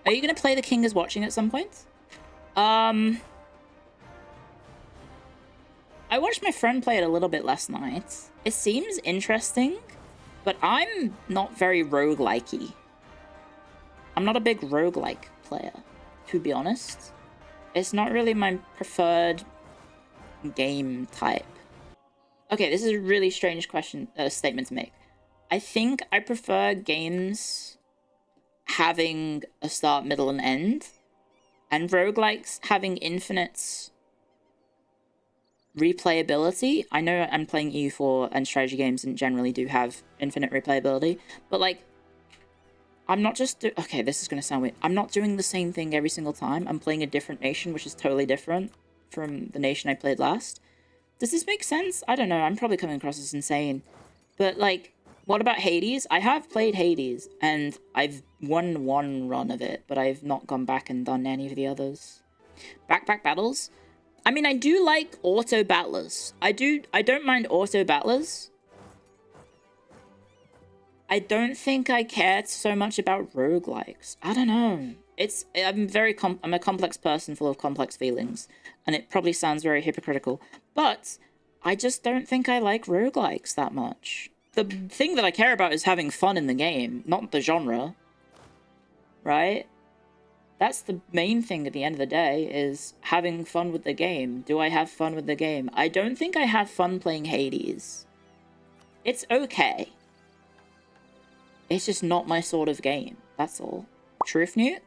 Are you gonna play The King is Watching at some point? I watched my friend play it a little bit last night. It seems interesting, but I'm not very roguelikey. I'm not a big roguelike player, to be honest. It's not really my preferred game type. Okay, this is a really strange statement to make. I think I prefer games having a start, middle, and end, and roguelikes having infinite replayability. I know I'm playing EU4 and strategy games and generally do have infinite replayability, but like, I'm not just okay, this is gonna sound weird. I'm not doing the same thing every single time. I'm playing a different nation, which is totally different from the nation I played last. Does this make sense? I don't know. I'm probably coming across as insane. But like, what about Hades? I have played Hades, and I've won one run of it, but I've not gone back and done any of the others. Backpack battles? I mean, I do like auto battlers. I don't mind auto battlers. I don't think I cared so much about roguelikes. I don't know. I'm a complex person full of complex feelings, and it probably sounds very hypocritical, but I just don't think I like roguelikes that much. The thing that I care about is having fun in the game, not the genre. Right? That's the main thing at the end of the day, is having fun with the game. Do I have fun with the game? I don't think I have fun playing Hades. It's okay. It's just not my sort of game. That's all. Truth Nuke?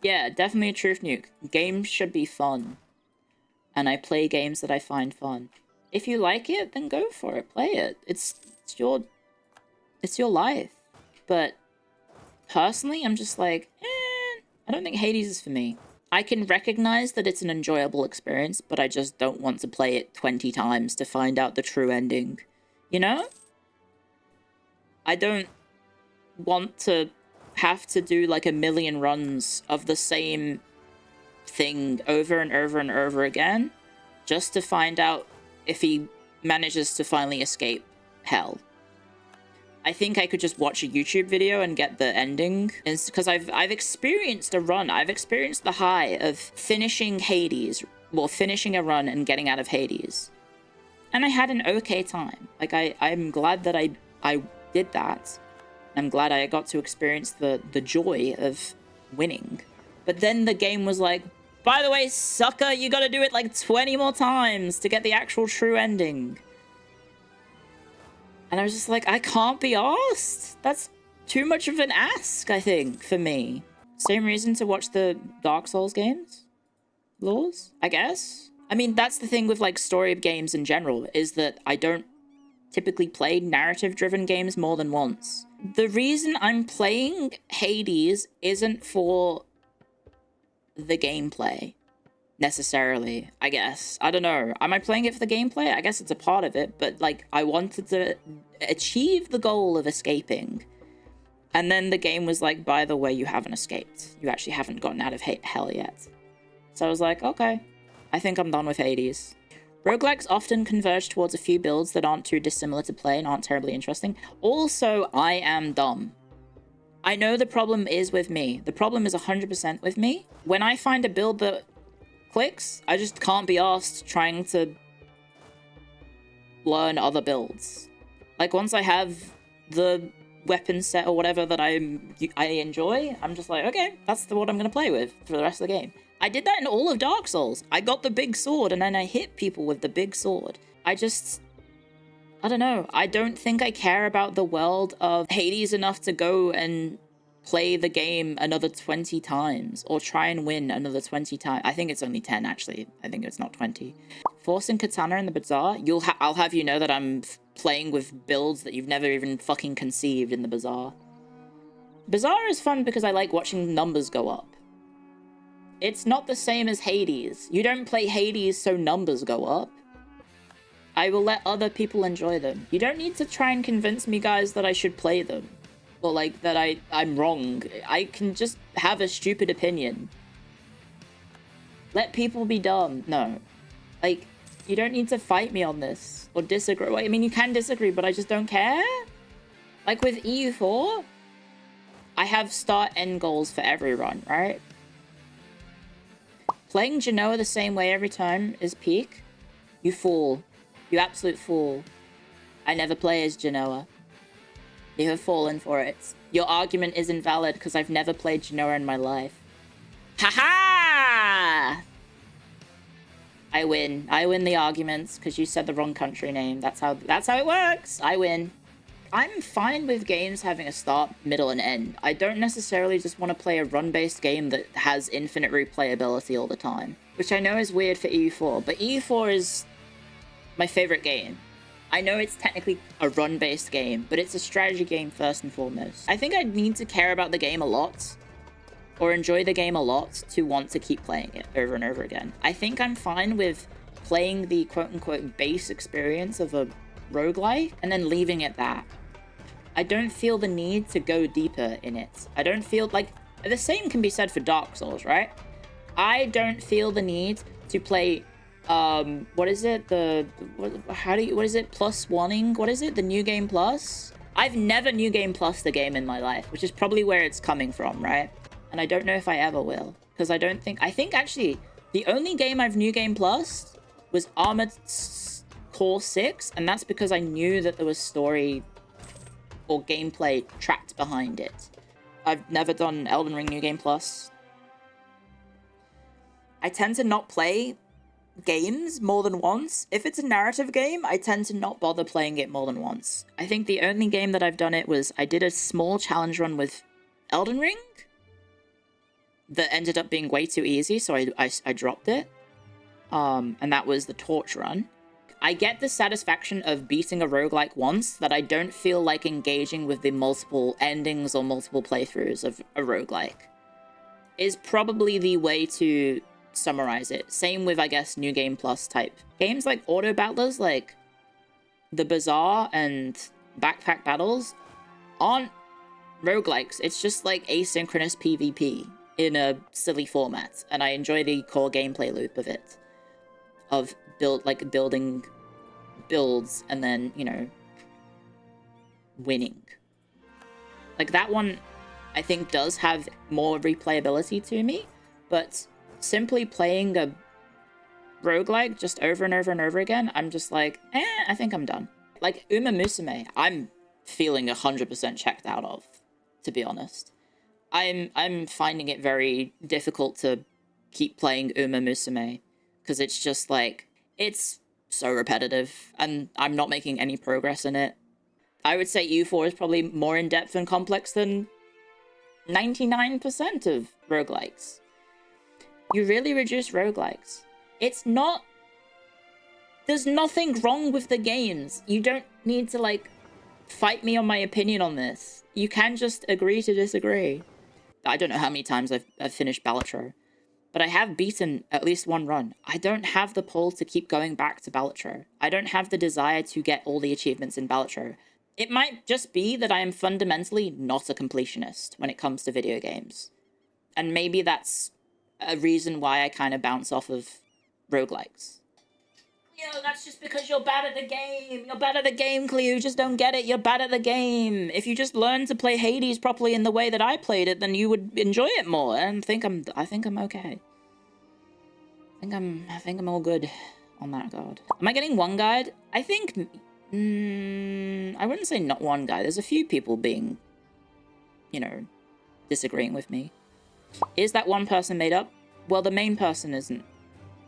Yeah, definitely a Truth Nuke. Games should be fun. And I play games that I find fun. If you like it, then go for it. Play it. It's your life. But personally, I'm just like, I don't think Hades is for me. I can recognize that it's an enjoyable experience, but I just don't want to play it 20 times to find out the true ending. You know? I don't want to have to do like a million runs of the same thing over and over and over again just to find out if he manages to finally escape hell. I think I could just watch a YouTube video and get the ending. It's because I've experienced a run. I've experienced the high of finishing Hades, well, finishing a run and getting out of Hades. And I had an okay time. Like, I'm glad that I did that. I'm glad I got to experience the joy of winning. But then the game was like, by the way, sucker, you gotta do it like 20 more times to get the actual true ending. And I was just like, I can't be arsed. That's too much of an ask, I think, for me. Same reason to watch the Dark Souls games? Laws, I guess? I mean, that's the thing with like story games in general, is that I don't typically play narrative-driven games more than once. The reason I'm playing Hades isn't for the gameplay, necessarily, I guess. I don't know. Am I playing it for the gameplay? I guess it's a part of it, but like, I wanted to achieve the goal of escaping. And then the game was like, by the way, you haven't escaped. You actually haven't gotten out of hell yet. So I was like, okay, I think I'm done with Hades. Roguelikes often converge towards a few builds that aren't too dissimilar to play and aren't terribly interesting. Also, I am dumb. I know the problem is with me. The problem is 100% with me. When I find a build that clicks, I just can't be asked trying to learn other builds. Like, once I have the weapon set or whatever that I enjoy, I'm just like, okay, that's what I'm going to play with for the rest of the game. I did that in all of Dark Souls. I got the big sword and then I hit people with the big sword. I don't know. I don't think I care about the world of Hades enough to go and play the game another 20 times or try and win another 20 times. I think it's only 10, actually. I think it's not 20. Forcing Katana in the Bazaar, I'll have you know that I'm playing with builds that you've never even fucking conceived in the Bazaar. Bazaar is fun because I like watching numbers go up. It's not the same as Hades. You don't play Hades so numbers go up. I will let other people enjoy them. You don't need to try and convince me, guys, that I should play them. Or, like, that I'm wrong. I can just have a stupid opinion. Let people be dumb. No. Like, you don't need to fight me on this. Or disagree. Well, I mean, you can disagree, but I just don't care. Like, with EU4... I have start-end goals for every run, right? Playing Genoa the same way every time is peak. You fool. You absolute fool. I never play as Genoa. You have fallen for it. Your argument is invalid because I've never played Genoa in my life. Haha! I win. I win the arguments because you said the wrong country name. That's how it works. I win. I'm fine with games having a start, middle, and end. I don't necessarily just want to play a run-based game that has infinite replayability all the time, which I know is weird for EU4, but EU4 is my favorite game. I know it's technically a run-based game, but it's a strategy game first and foremost. I think I need to care about the game a lot, or enjoy the game a lot, to want to keep playing it over and over again. I think I'm fine with playing the quote-unquote base experience of a roguelike and then leaving it that. I don't feel the need to go deeper in it. I don't feel like... The same can be said for Dark Souls, right? I don't feel the need to play... what is it? What is it? Plus wanting? What is it? The New Game Plus? I've never New Game Plus the game in my life, which is probably where it's coming from, right? And I don't know if I ever will. Because I think actually, the only game I've New Game Plus was Armored Core 6, and that's because I knew that there was story or gameplay trapped behind it. I've never done Elden Ring New Game Plus. I tend to not play games more than once. If it's a narrative game, I tend to not bother playing it more than once. I think the only game that I've done it was I did a small challenge run with Elden Ring that ended up being way too easy, so I dropped it. And that was the Torch run. I get the satisfaction of beating a roguelike once that I don't feel like engaging with the multiple endings or multiple playthroughs of a roguelike. Is probably the way to summarize it. Same with, I guess, New Game Plus type. Games like Auto Battlers, like The Bazaar and Backpack Battles, aren't roguelikes. It's just like asynchronous PvP in a silly format. And I enjoy the core gameplay loop of it. Of building builds and then, you know, winning. Like that one, I think does have more replayability to me, but simply playing a roguelike just over and over and over again, I'm just like, I think I'm done. Like Uma Musume, I'm feeling 100% checked out of, to be honest. I'm finding it very difficult to keep playing Uma Musume because it's just like, it's so repetitive and I'm not making any progress in it. I would say EU4 is probably more in-depth and complex than 99% of roguelikes. You really reduce roguelikes. It's not... There's nothing wrong with the games. You don't need to, like, fight me on my opinion on this. You can just agree to disagree. I don't know how many times I've finished Balatro, but I have beaten at least one run. I don't have the pull to keep going back to Balatro. I don't have the desire to get all the achievements in Balatro. It might just be that I am fundamentally not a completionist when it comes to video games. And maybe that's a reason why I kind of bounce off of roguelikes. Cleo, that's just because you're bad at the game. You're bad at the game, Cleo. You just don't get it. You're bad at the game. If you just learned to play Hades properly in the way that I played it, then you would enjoy it more. And I think I'm okay. I think I'm all good on that regard. Am I getting one guide? I think I wouldn't say not one guide. There's a few people being, you know, disagreeing with me. Is that one person made up? Well, the main person isn't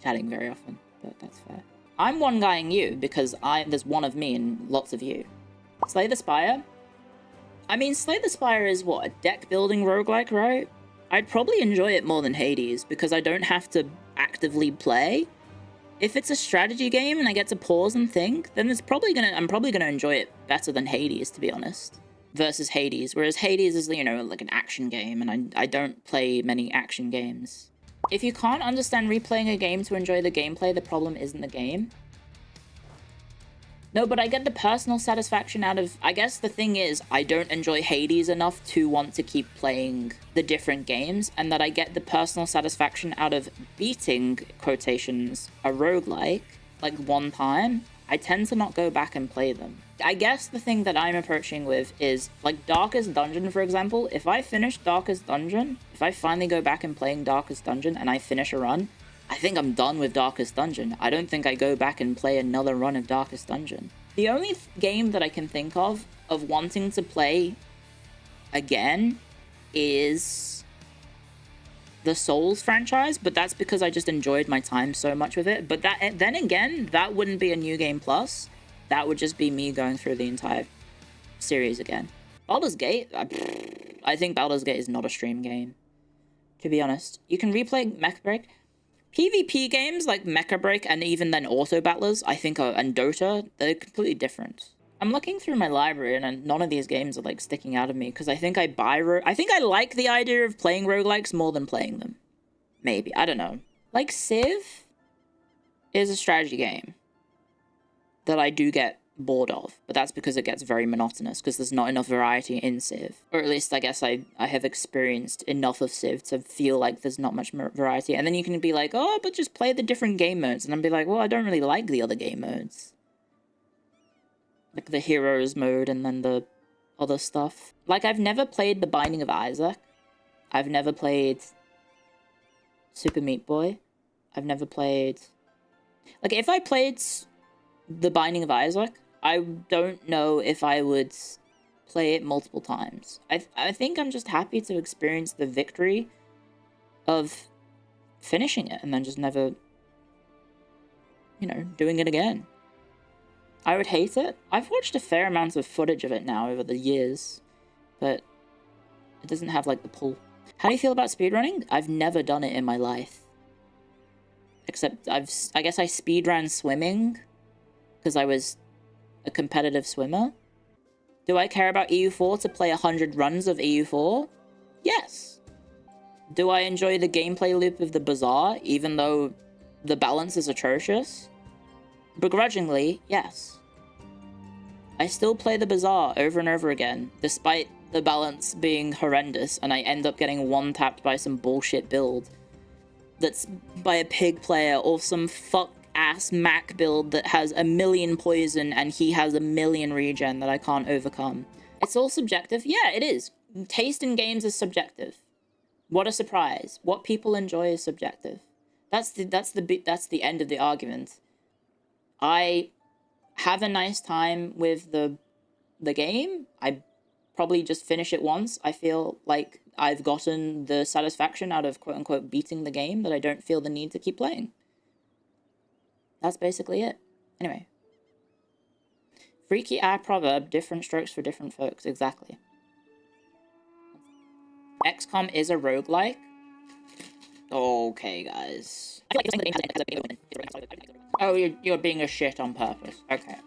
chatting very often, but that's fair. I'm one-guying you because there's one of me and lots of you. Slay the Spire? I mean, Slay the Spire is what, a deck-building roguelike, right? I'd probably enjoy it more than Hades because I don't have to actively play. If it's a strategy game and I get to pause and think, then I'm probably gonna enjoy it better than Hades, to be honest. Versus Hades, whereas Hades is, you know, like an action game, and I don't play many action games. If you can't understand replaying a game to enjoy the gameplay, the problem isn't the game. No, but I get the personal satisfaction out of... I guess the thing is, I don't enjoy Hades enough to want to keep playing the different games, and that I get the personal satisfaction out of beating, quotations, a roguelike, like one time, I tend to not go back and play them. I guess the thing that I'm approaching with is, like, Darkest Dungeon, for example. If I finish Darkest Dungeon, if I finally go back and playing Darkest Dungeon and I finish a run, I think I'm done with Darkest Dungeon. I don't think I go back and play another run of Darkest Dungeon. The only game that I can think of wanting to play again is the Souls franchise, but that's because I just enjoyed my time so much with it. But then again, that wouldn't be a New Game Plus. That would just be me going through the entire series again. Baldur's Gate? I think Baldur's Gate is not a stream game, to be honest. You can replay Mecha Break. PvP games like Mecha Break and even then Auto Battlers, I think, and Dota, they're completely different. I'm looking through my library and none of these games are, like, sticking out of me because I think I think I like the idea of playing roguelikes more than playing them. Maybe. I don't know. Like, Civ is a strategy game that I do get bored of, but that's because it gets very monotonous because there's not enough variety in Civ. Or at least I guess I have experienced enough of Civ to feel like there's not much variety. And then you can be like, oh, but just play the different game modes. And I'll be like, well, I don't really like the other game modes. Like the Heroes mode and then the other stuff. Like, I've never played The Binding of Isaac. I've never played Super Meat Boy. I've never played... Like, if I played The Binding of Isaac, I don't know if I would play it multiple times. I think I'm just happy to experience the victory of finishing it and then just never, you know, doing it again. I would hate it. I've watched a fair amount of footage of it now over the years, but it doesn't have, like, the pull. How do you feel about speedrunning? I've never done it in my life. Except I guess I speedran swimming because I was a competitive swimmer. Do I care about EU4 to play 100 runs of EU4? Yes. Do I enjoy the gameplay loop of the Bazaar, even though the balance is atrocious? Begrudgingly, yes. I still play the Bazaar over and over again, despite the balance being horrendous, and I end up getting one-tapped by some bullshit build that's by a pig player or some fuck-ass Mac build that has 1,000,000 poison and he has 1,000,000 regen that I can't overcome. It's all subjective. Yeah, it is. Taste in games is subjective. What a surprise. What people enjoy is subjective. That's the end of the argument. I have a nice time with the game. I probably just finish it once. I feel like I've gotten the satisfaction out of quote-unquote beating the game that I don't feel the need to keep playing. That's basically it. Anyway. Freaky eye proverb, different strokes for different folks. Exactly. XCOM is a roguelike. Okay, guys. Oh, you're being a shit on purpose. Okay.